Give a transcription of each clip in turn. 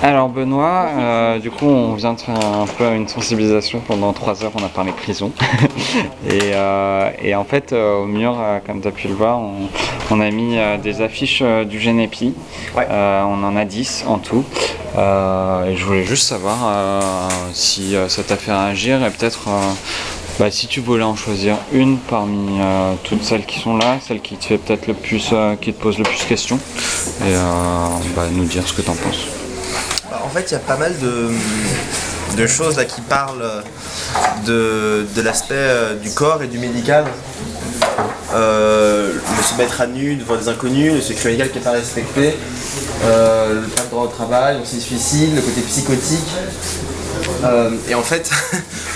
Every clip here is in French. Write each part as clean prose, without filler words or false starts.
Alors Benoît, du coup on vient de faire un peu une sensibilisation pendant 3 heures, on a parlé prison. Et en fait au mur, comme tu as pu le voir, on a mis des affiches du Génépi. Ouais. On en a 10 en tout. Et je voulais juste savoir si ça t'a fait réagir et peut-être si tu voulais en choisir une parmi toutes celles qui sont là, celle qui te fait peut-être le plus, qui te pose le plus de questions, et nous dire ce que t'en penses. En fait, il y a pas mal de choses là qui parlent de l'aspect du corps et du médical. Le se mettre à nu devant des inconnus, le secret médical qui n'est pas respecté, le pas de droit au travail, aussi suicide, le côté psychotique. Et en fait,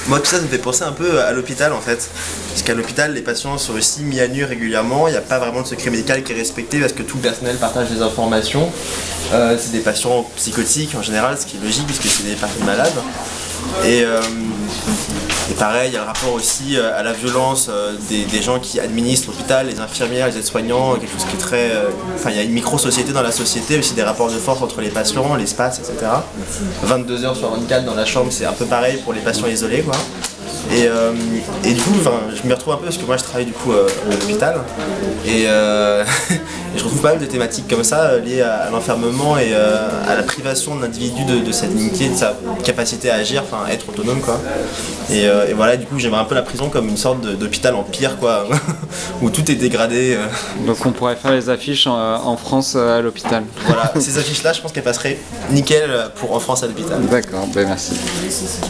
moi tout ça me fait penser un peu à l'hôpital en fait. Parce qu'à l'hôpital, les patients sont aussi mis à nu régulièrement, il n'y a pas vraiment de secret médical qui est respecté parce que tout le personnel partage des informations. C'est des patients psychotiques en général, ce qui est logique puisque c'est des personnes malades. Et pareil, il y a le rapport aussi à la violence des gens qui administrent l'hôpital, les infirmières, les aides-soignants, quelque chose qui est très... il y a une micro-société dans la société, aussi des rapports de force entre les patients, l'espace, etc. 22 heures sur 24 dans la chambre, c'est un peu pareil pour les patients isolés, quoi. Et du coup, je m'y retrouve un peu parce que moi je travaille du coup à l'hôpital et je retrouve pas mal de thématiques comme ça liées à l'enfermement et à la privation de l'individu de sa dignité, de sa capacité à agir, à être autonome quoi. Et voilà, du coup j'aimerais un peu la prison comme une sorte d'hôpital en pire quoi, où tout est dégradé. Donc on pourrait faire les affiches en France à l'hôpital. Voilà, ces affiches là je pense qu'elles passeraient nickel pour en France à l'hôpital. D'accord, merci.